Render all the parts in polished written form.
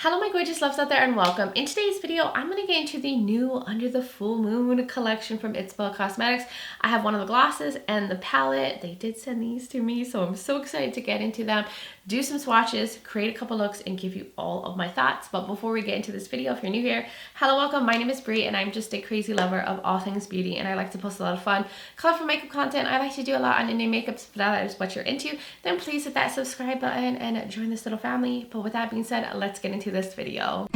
Hello my gorgeous loves out there and welcome. In today's video, I'm going to get into the new Under the Full Moon collection from ItsBel Cosmetics. I have one of the glosses and the palette. They did send these to me, so I'm so excited to get into them, do some swatches, create a couple looks, and give you all of my thoughts. But before we get into this video, if you're new here, hello, welcome. My name is Bri and I'm just a crazy lover of all things beauty, and I like to post a lot of fun, colorful makeup content. I like to do a lot on Indian makeups. If that is what you're into, then please hit that subscribe button and join this little family. But with that being said, let's get into this video.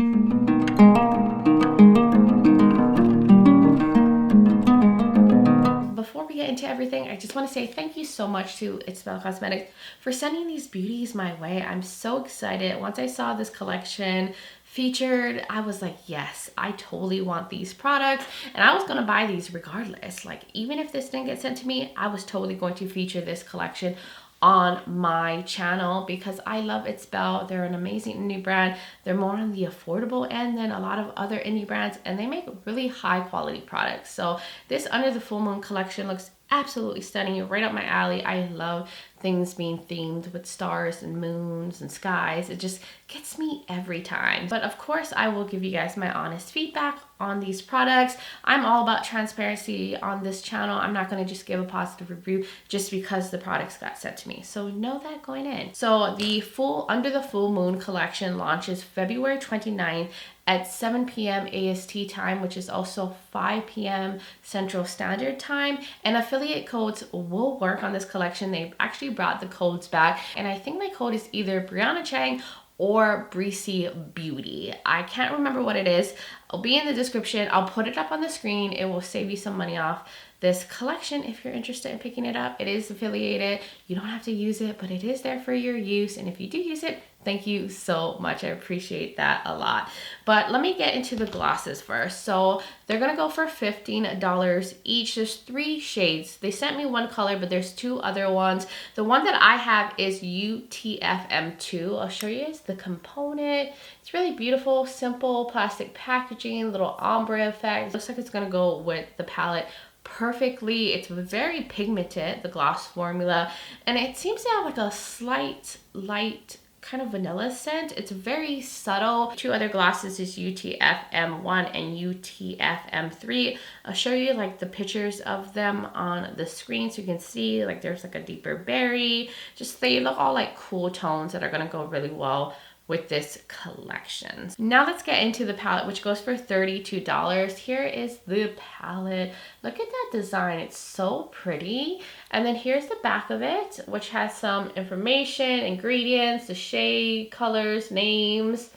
Before we get into everything, I just want to say thank you so much to ItsBel Cosmetics for sending these beauties my way. I'm so excited. Once I saw this collection featured, I was like, yes, I totally want these products, and I was going to buy these regardless. Like, even if this didn't get sent to me, I was totally going to feature this collection on my channel because I love ItsBel. They're an amazing indie brand. They're more on the affordable end than a lot of other indie brands, and they make really high quality products. So this Under the Full Moon collection looks absolutely stunning, right up my alley. I love things being themed with stars and moons and skies. It just gets me every time. But of course, I will give you guys my honest feedback on these products. I'm all about transparency on this channel. I'm not going to just give a positive review just because the products got sent to me. So know that going in. So the Under the Full Moon collection launches February 29th at 7 p.m. AST time, which is also 5 p.m. Central Standard Time. And affiliate codes will work on this collection. They've actually brought the codes back, and I think my code is either BRIANACHANG or bricbeauty. I can't remember what it is. It'll be in the description. I'll put it up on the screen. It will save you some money off this collection if you're interested in picking it up. It is affiliated. You don't have to use it, but it is there for your use. And if you do use it, thank you so much. I appreciate that a lot. But let me get into the glosses first. So they're gonna go for $15 each. There's 3 shades. They sent me one color, but there's 2 other ones. The one that I have is UTFM2. I'll show you guys the component. It's really beautiful, simple plastic packaging, little ombre effect. Looks like it's gonna go with the palette perfectly. It's very pigmented, the gloss formula, and it seems to have like a slight light kind of vanilla scent. It's very subtle. 2 other glosses is UTFM1 and UTFM3. I'll show you like the pictures of them on the screen so you can see like there's like a deeper berry. Just they look all like cool tones that are going to go really well with this collection. Now let's get into the palette, which goes for $32. Here is the palette. Look at that design. It's so pretty. And then here's the back of it, which has some information, ingredients, the shade, colors, names.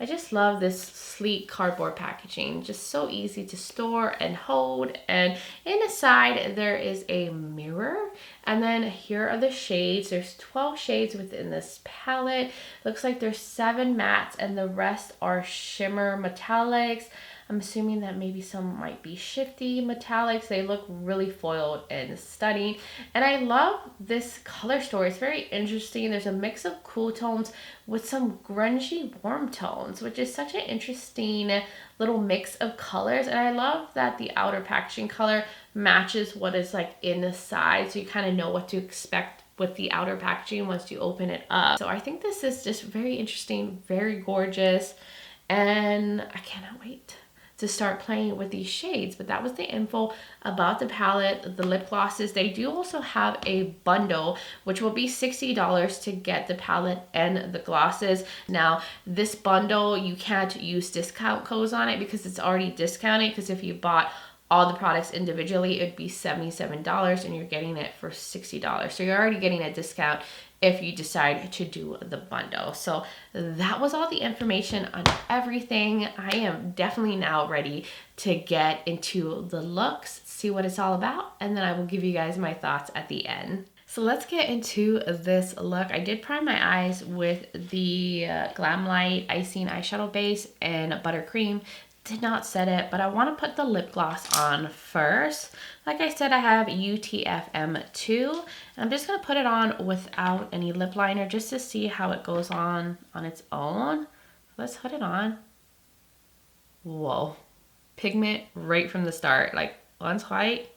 I just love this sleek cardboard packaging. Just so easy to store and hold. And in the side, there is a mirror. And then here are the shades. There's 12 shades within this palette. Looks like there's 7 mattes and the rest are shimmer metallics. I'm assuming that maybe some might be shifty metallics. They look really foiled and stunning. And I love this color story. It's very interesting. There's a mix of cool tones with some grungy warm tones, which is such an interesting little mix of colors. And I love that the outer packaging color matches what is like in the side, so you kind of know what to expect with the outer packaging once you open it up. So I think this is just very interesting, very gorgeous, and I cannot wait to start playing with these shades. But that was the info about the palette. The lip glosses, they do also have a bundle, which will be $60 to get the palette and the glosses. Now, this bundle, you can't use discount codes on it because it's already discounted, because if you bought all the products individually, it'd be $77 and you're getting it for $60. So you're already getting a discount if you decide to do the bundle. So that was all the information on everything. I am definitely now ready to get into the looks, see what it's all about, and then I will give you guys my thoughts at the end. So let's get into this look. I did prime my eyes with the Glam Light Icing Eyeshadow Base and Buttercream. Did not set it, but I want to put the lip gloss on first. Like I said, I have UTFM2, and I'm just going to put it on without any lip liner just to see how it goes on its own. Let's put it on. Whoa. Pigment right from the start. Like, one's white,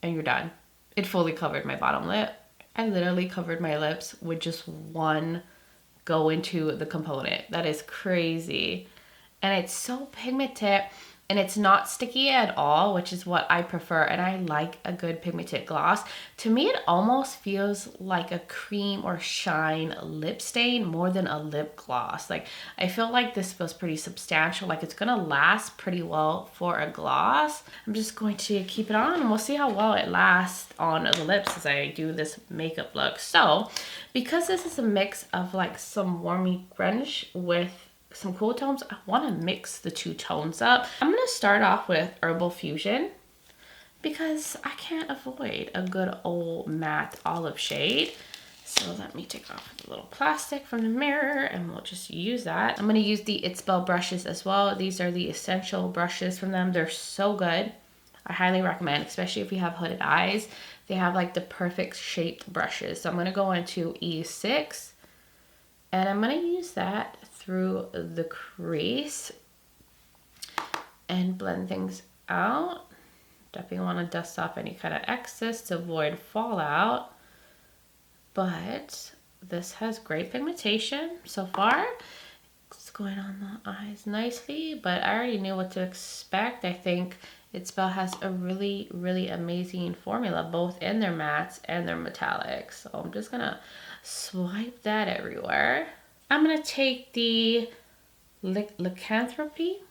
and you're done. It fully covered my bottom lip. I literally covered my lips with just one go into the component. That is crazy. And it's so pigmented, and it's not sticky at all, which is what I prefer. And I like a good pigmented gloss. To me, it almost feels like a cream or shine lip stain more than a lip gloss. Like, I feel like this feels pretty substantial, like it's gonna last pretty well for a gloss. I'm just going to keep it on, and we'll see how well it lasts on the lips as I do this makeup look. So because this is a mix of like some warmy grunge with some cool tones, I want to mix the two tones up. I'm going to start off with Herbal Fusion because I can't avoid a good old matte olive shade. So let me take off the little plastic from the mirror and we'll just use that. I'm going to use the ItsBel brushes as well. These are the essential brushes from them. They're so good. I highly recommend, especially if you have hooded eyes. They have like the perfect shaped brushes. So I'm going to go into E6 and I'm going to use that through the crease and blend things out. Definitely want to dust off any kind of excess to avoid fallout. But this has great pigmentation so far. It's going on the eyes nicely, but I already knew what to expect. I think ItsBel has a really, really amazing formula, both in their mattes and their metallics. So I'm just gonna swipe that everywhere. I'm gonna take the lycanthropy,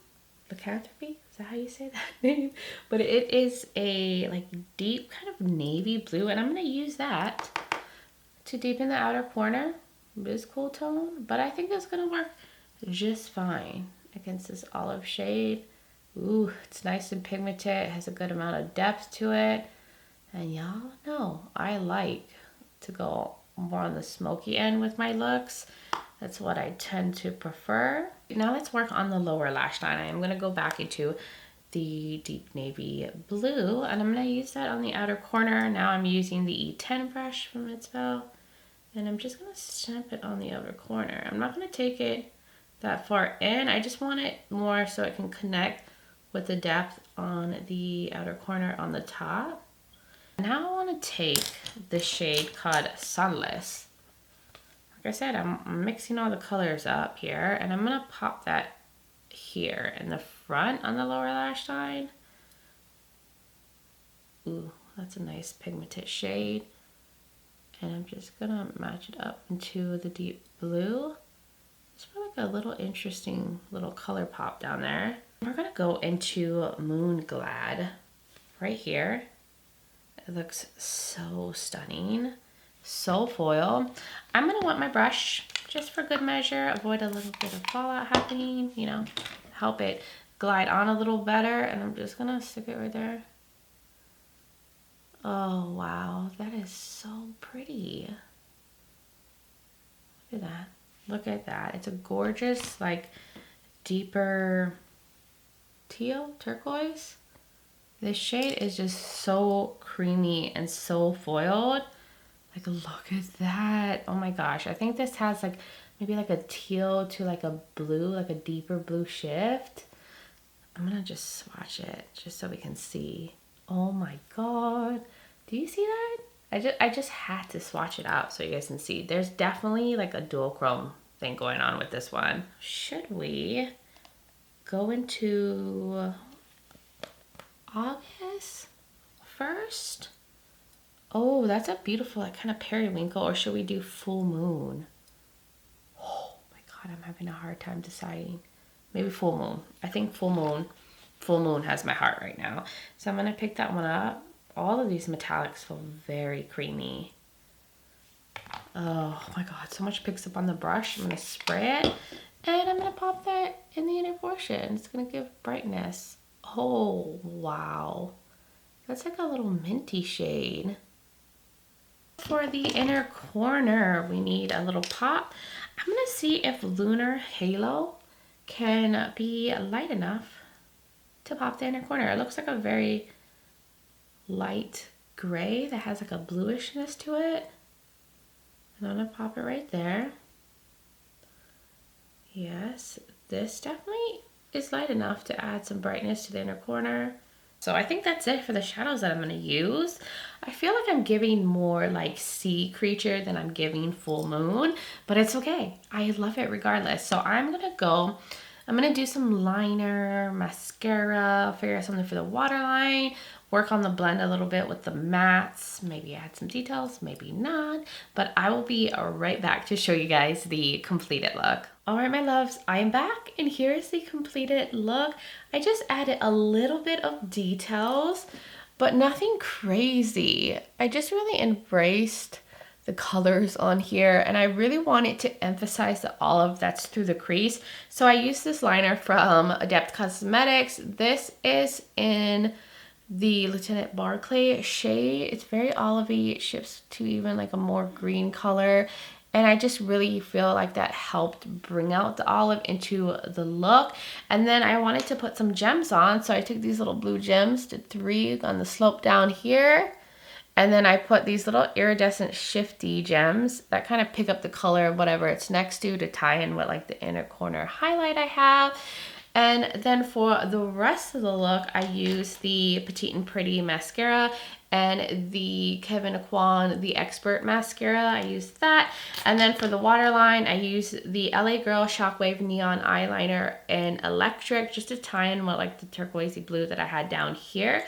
is that how you say that name? But it is a like deep kind of navy blue, and I'm gonna use that to deepen the outer corner. This cool tone, but I think it's gonna work just fine against this olive shade. Ooh, it's nice and pigmented. It has a good amount of depth to it. And y'all know I like to go more on the smoky end with my looks. That's what I tend to prefer. Now let's work on the lower lash line. I'm going to go back into the deep navy blue, and I'm going to use that on the outer corner. Now I'm using the E10 brush from ItsBel, and I'm just going to stamp it on the outer corner. I'm not going to take it that far in. I just want it more so it can connect with the depth on the outer corner on the top. Now I want to take the shade called Sunless. Like I said, I'm mixing all the colors up here, and I'm going to pop that here in the front on the lower lash line. Ooh, that's a nice pigmented shade. And I'm just going to match it up into the deep blue. It's like a little interesting little color pop down there. We're going to go into Moon Glad right here. It looks so stunning, so foil. I'm going to wet my brush just for good measure, avoid a little bit of fallout happening, you know, help it glide on a little better. And I'm just going to stick it right there. Oh, wow, that is so pretty. Look at that. Look at that. It's a gorgeous, like, deeper teal, turquoise. This shade is just so creamy and so foiled. Like, look at that. Oh my gosh. I think this has like maybe like a teal to like a blue, like a deeper blue shift. I'm gonna just swatch it just so we can see. Oh my god. Do you see that? I just had to swatch it out so you guys can see. There's definitely like a dual chrome thing going on with this one. Should we go into August first? Oh, that's a beautiful like kind of periwinkle. Or should we do full moon? Oh my god, I'm having a hard time deciding. Maybe full moon. I think full moon has my heart right now. So I'm gonna pick that one up. All of these metallics feel very creamy. Oh my god, so much picks up on the brush. I'm gonna spray it and I'm gonna pop that in the inner portion. It's gonna give brightness. Oh wow, that's like a little minty shade. For the inner corner, we need a little pop. I'm gonna see if Lunar Halo can be light enough to pop the inner corner. It looks like a very light gray that has like a bluishness to it. And I'm gonna pop it right there. Yes, this definitely is light enough to add some brightness to the inner corner. So I think that's it for the shadows that I'm gonna use. I feel like I'm giving more like sea creature than I'm giving full moon, but it's okay. I love it regardless. So I'm gonna do some liner, mascara, figure out something for the waterline, work on the blend a little bit with the mattes, maybe add some details, maybe not, but I will be right back to show you guys the completed look. All right, my loves, I am back and here's the completed look. I just added a little bit of details, but nothing crazy. I just really embraced the colors on here, and I really wanted to emphasize the olive that's through the crease. So I used this liner from Beaute Cosmetics. This is in the Lieutenant Barclay shade. It's very olivey. It shifts to even like a more green color. And I just really feel like that helped bring out the olive into the look. And then I wanted to put some gems on. So I took these little blue gems, did 3 on the slope down here. And then I put these little iridescent shifty gems that kind of pick up the color of whatever it's next to tie in with like the inner corner highlight I have. And then for the rest of the look, I use the Petite and Pretty mascara and the Kevyn Aucoin, the Expert mascara. I use that. And then for the waterline, I use the LA Girl Shockwave Neon Eyeliner in Electric just to tie in with like the turquoisey blue that I had down here.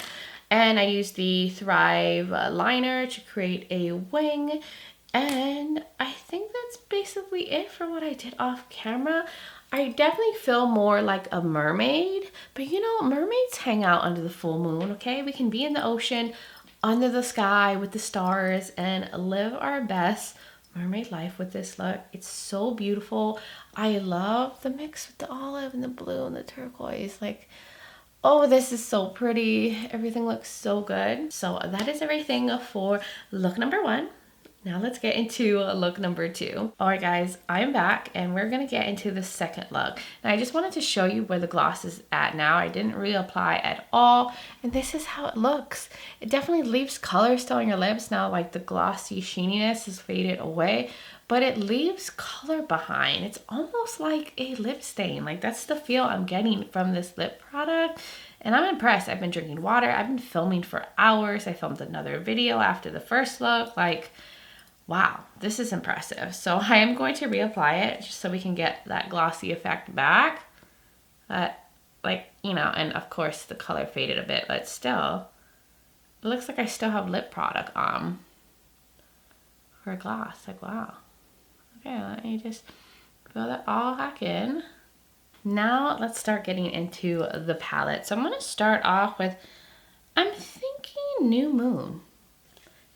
And I used the Thrive liner to create a wing. And I think that's basically it for what I did off camera. I definitely feel more like a mermaid, but you know, mermaids hang out under the full moon, okay? We can be in the ocean, under the sky with the stars and live our best mermaid life with this look. It's so beautiful. I love the mix with the olive and the blue and the turquoise. Like, oh, this is so pretty. Everything looks so good. So that is everything for look number 1. Now let's get into look number 2. All right, guys, I'm back and we're gonna get into the second look. And I just wanted to show you where the gloss is at now. I didn't reapply at all. And this is how it looks. It definitely leaves color still on your lips. Now, like the glossy sheeniness has faded away, but it leaves color behind. It's almost like a lip stain. Like that's the feel I'm getting from this lip product. And I'm impressed. I've been drinking water. I've been filming for hours. I filmed another video after the first look. Like, wow, this is impressive. So I am going to reapply it just so we can get that glossy effect back. Like, you know, and of course the color faded a bit, but still, it looks like I still have lip product on for a gloss. Like, wow. Okay, let me just fill that all back in. Now let's start getting into the palette. So I'm going to start off with, I'm thinking New Moon.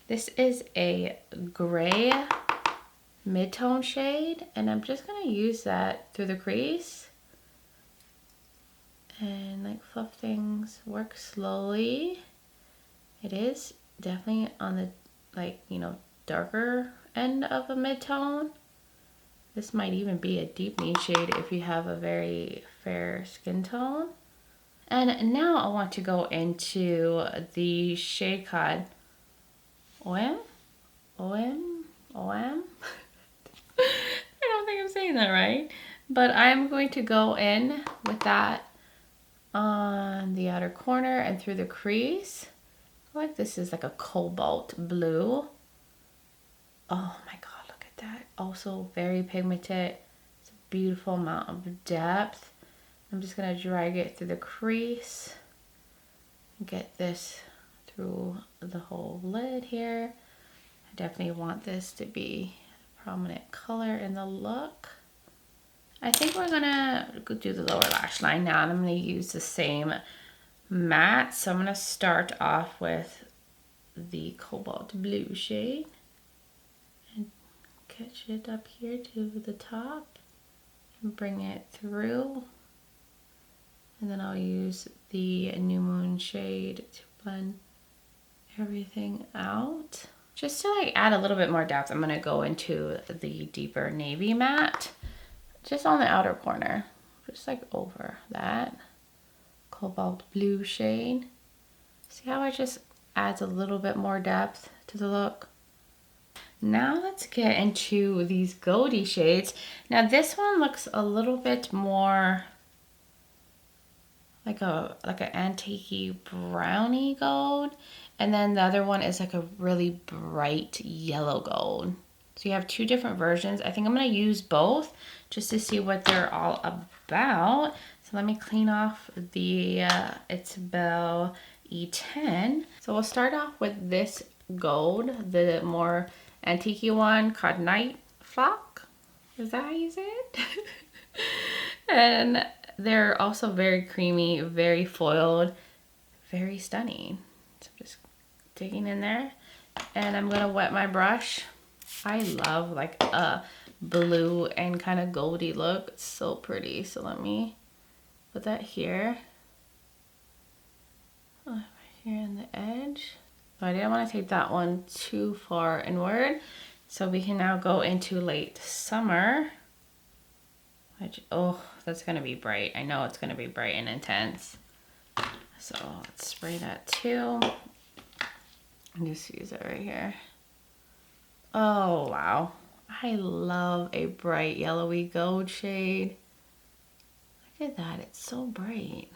This is a gray mid-tone shade, and I'm just going to use that through the crease and like fluff things, work slowly. It is definitely on the, like, you know, darker end of a mid-tone. This might even be a deep nude shade if you have a very fair skin tone. And now I want to go into the shade called OM? OM? OM? I don't think I'm saying that right. But I'm going to go in with that on the outer corner and through the crease. I feel like this is like a cobalt blue. Oh my god. That also very pigmented. It's a beautiful amount of depth. I'm just gonna drag it through the crease and get this through the whole lid here. I definitely want this to be a prominent color in the look. I think we're gonna go do the lower lash line now, and I'm gonna use the same matte. So I'm gonna start off with the cobalt blue shade. Catch it up here to the top and bring it through, and then I'll use the New Moon shade to blend everything out. Just to like add a little bit more depth, I'm gonna go into the deeper navy matte just on the outer corner, just like over that cobalt blue shade. See how it just adds a little bit more depth to the look? Now let's get into these goldy shades. Now this one looks a little bit more like an antique brownie gold, And then the other one is like a really bright yellow gold. So you have two different versions. I think I'm going to use both just to see what they're all about. So let me clean off the ItsBel E10. So we'll start off with this gold, the more antique one called Night Flock. Is that how you say it? And they're also very creamy, very foiled, very stunning. So I'm just digging in there. And I'm going to wet my brush. I love like a blue and kind of goldy look. It's so pretty. So let me put that here. Right here in the edge. So I didn't want to take that one too far inward. So we can now go into late summer. Which, oh, that's going to be bright. I know it's going to be bright and intense. So let's spray that too. And just use it right here. Oh, wow. I love a bright yellowy gold shade. Look at that. It's so bright.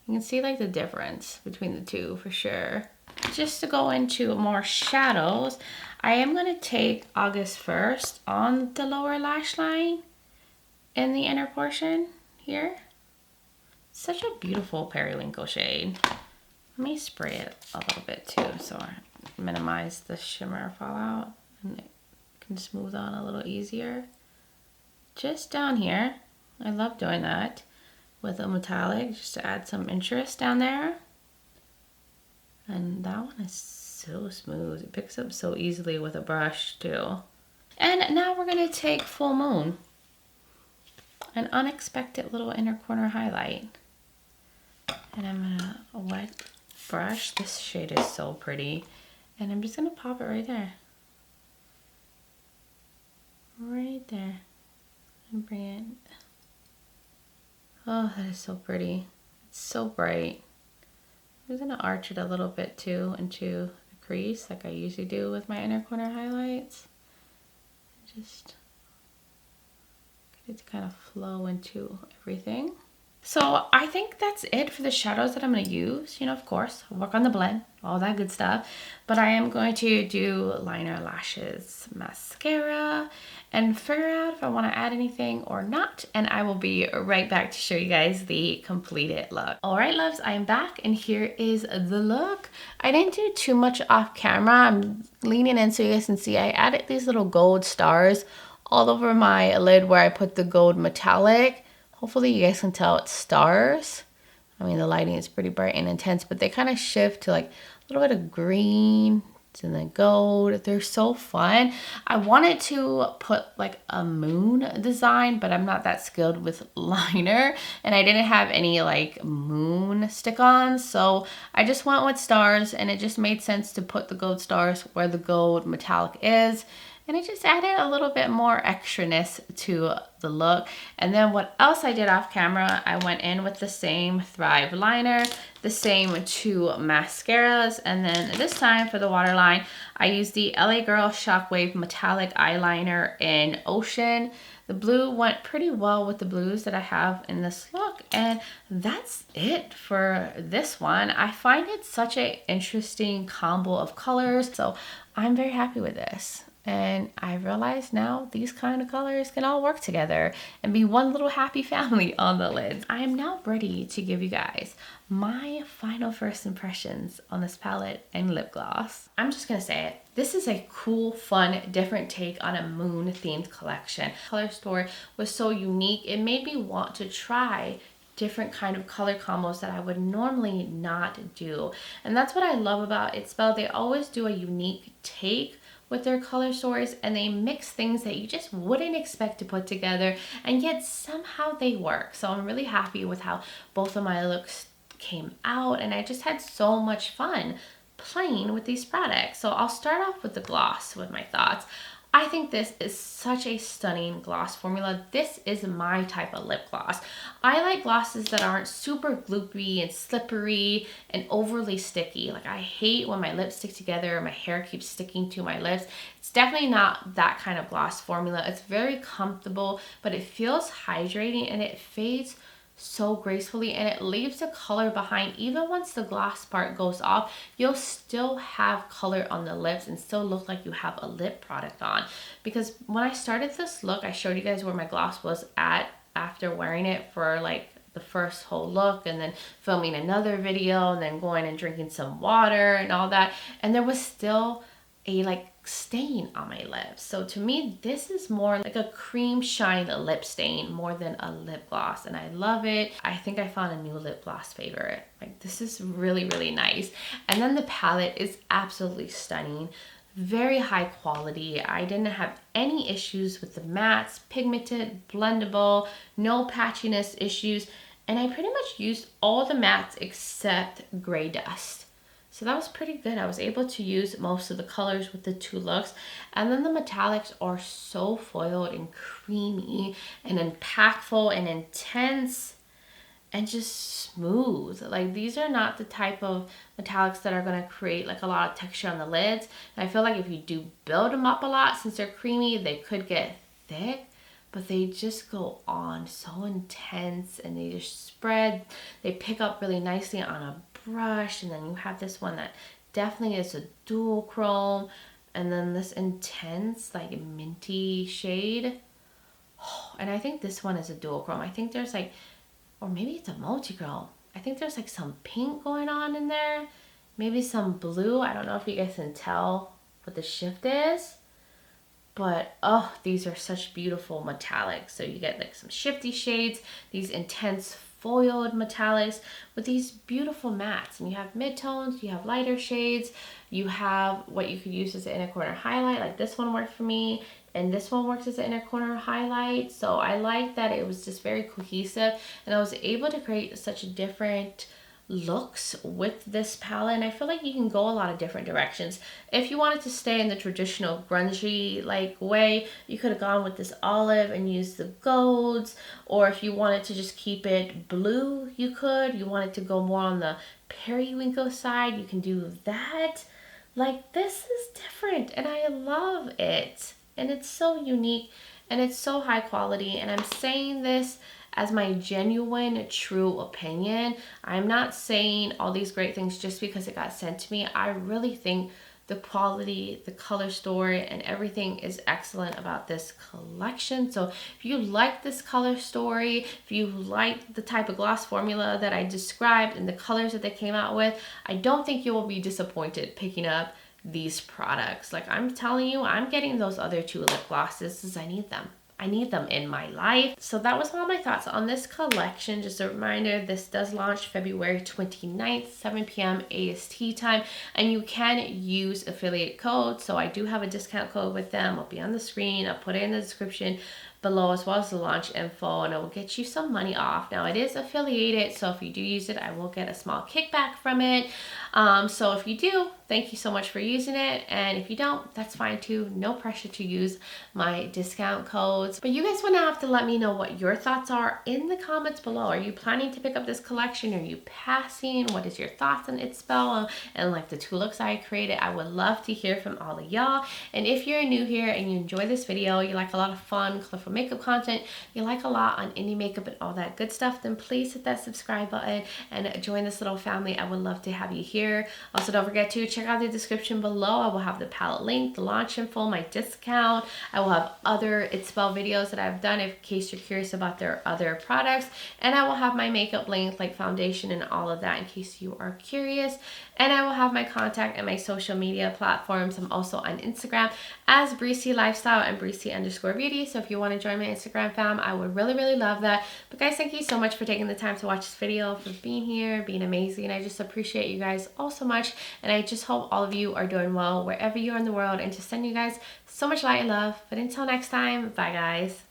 You can see like the difference between the two for sure. Just to go into more shadows, I am going to take August 1st on the lower lash line in the inner portion here. Such a beautiful periwinkle shade. Let me spray it a little bit too so I minimize the shimmer fallout and it can smooth on a little easier. Just down here. I love doing that with a metallic just to add some interest down there. And that one is so smooth. It picks up so easily with a brush too. And now we're going to take Full Moon. An unexpected little inner corner highlight. And I'm going to wet brush. This shade is so pretty. And I'm just going to pop it right there. Right there. And bring it. Oh, that is so pretty. It's so bright. I'm just going to arch it a little bit too into the crease like I usually do with my inner corner highlights. Just get it to kind of flow into everything. So I think that's it for the shadows that I'm going to use. You know, of course, work on the blend, all that good stuff. But I am going to do liner, lashes, mascara, and figure out if I want to add anything or not. And I will be right back to show you guys the completed look. All right, loves, I am back and here is the look. I didn't do too much off camera. I'm leaning in so you guys can see I added these little gold stars all over my lid where I put the gold metallic. Hopefully you guys can tell it's stars. I mean, the lighting is pretty bright and intense, but they kind of shift to like a little bit of green and then gold. They're so fun. I wanted to put like a moon design, but I'm not that skilled with liner and I didn't have any like moon stick-ons. So I just went with stars and it just made sense to put the gold stars where the gold metallic is. And it just added a little bit more extraness to the look. And then what else I did off camera, I went in with the same Thrive liner, the same two mascaras, and then this time for the waterline, I used the LA Girl Shockwave Metallic Eyeliner in Ocean. The blue went pretty well with the blues that I have in this look, and that's it for this one. I find it such an interesting combo of colors, so I'm very happy with this. And I realize now these kind of colors can all work together and be one little happy family on the lids. I am now ready to give you guys my final first impressions on this palette and lip gloss. I'm just gonna say it. This is a cool, fun, different take on a moon themed collection. Color story was so unique. It made me want to try different kind of color combos that I would normally not do. And that's what I love about ItsBel. They always do a unique take with their color stories and they mix things that you just wouldn't expect to put together and yet somehow they work. So I'm really happy with how both of my looks came out and I just had so much fun playing with these products. So I'll start off with the gloss with my thoughts. I think this is such a stunning gloss formula. This is my type of lip gloss. I like glosses that aren't super gloopy and slippery and overly sticky. Like I hate when my lips stick together or my hair keeps sticking to my lips. It's definitely not that kind of gloss formula. It's very comfortable, but it feels hydrating and it fades so gracefully, and it leaves the color behind. Even once the gloss part goes off, you'll still have color on the lips and still look like you have a lip product on. Because when I started this look, I showed you guys where my gloss was at after wearing it for like the first whole look, and then filming another video, and then going and drinking some water and all that, and there was still a like stain on my lips. So to me, this is more like a cream shine lip stain more than a lip gloss, and I love it. I think I found a new lip gloss favorite. Like, this is really, really nice. And then the palette is absolutely stunning. Very high quality. I didn't have any issues with the mattes, pigmented, blendable, no patchiness issues, and I pretty much used all the mattes except Gray Dust. So that was pretty good. I was able to use most of the colors with the two looks. And then the metallics are so foiled and creamy and impactful and intense and just smooth. Like, these are not the type of metallics that are going to create like a lot of texture on the lids. And I feel like if you do build them up a lot, since they're creamy, they could get thick, but they just go on so intense and they just spread. They pick up really nicely on a brush. And then you have this one that definitely is a dual chrome, and then this intense like minty shade. And I think this one is a dual chrome. I think there's like, or maybe it's a multi-chrome. I think there's like some pink going on in there, maybe some blue. I don't know if you guys can tell what the shift is, but oh, these are such beautiful metallics. So you get like some shifty shades, these intense foiled metallics with these beautiful mattes, and you have midtones, you have lighter shades, you have what you could use as an inner corner highlight. Like, this one worked for me, and this one works as an inner corner highlight. So I like that it was just very cohesive, and I was able to create such different looks with this palette. And I feel like you can go a lot of different directions. If you wanted to stay in the traditional grungy like way, you could have gone with this olive and used the golds, or if you wanted to just keep it blue, you could. You wanted to go more on the periwinkle side, you can do that. Like, this is different and I love it, and it's so unique and it's so high quality. And I'm saying this as my genuine, true opinion. I'm not saying all these great things just because it got sent to me. I really think the quality, the color story, and everything is excellent about this collection. So if you like this color story, if you like the type of gloss formula that I described and the colors that they came out with, I don't think you will be disappointed picking up these products. Like, I'm telling you, I'm getting those other two lip glosses because I need them. I need them in my life. So that was all my thoughts on this collection. Just a reminder, this does launch February 29th, 7 p.m. AST time, and you can use affiliate code. So I do have a discount code with them. It'll be on the screen. I'll put it in the description below, as well as the launch info, and it will get you some money off. Now, it is affiliated, so if you do use it, I will get a small kickback from it. So if you do, thank you so much for using it, and if you don't, that's fine too. No pressure to use my discount codes. But you guys want to have to let me know what your thoughts are in the comments below. Are you planning to pick up this collection? Are you passing? What is your thoughts on ItsBel and like the two looks I created? I would love to hear from all of y'all. And if you're new here and you enjoy this video, you like a lot of fun, colorful makeup content, you like a lot on indie makeup and all that good stuff, then please hit that subscribe button and join this little family. I would love to have you here. Also, don't forget to check out the description below. I will have the palette link, the launch info, my discount. I will have other ItsBel videos that I've done in case you're curious about their other products, and I will have my makeup link, like foundation and all of that, in case you are curious. And I will have my contact and my social media platforms. I'm also on Instagram as Breezy Lifestyle and Breezy_Beauty. So if you want to join my Instagram fam, I would really, really love that. But guys, thank you so much for taking the time to watch this video, for being here, being amazing. I just appreciate you guys all so much. And I just hope all of you are doing well wherever you are in the world, and just send you guys so much light and love. But until next time, bye guys.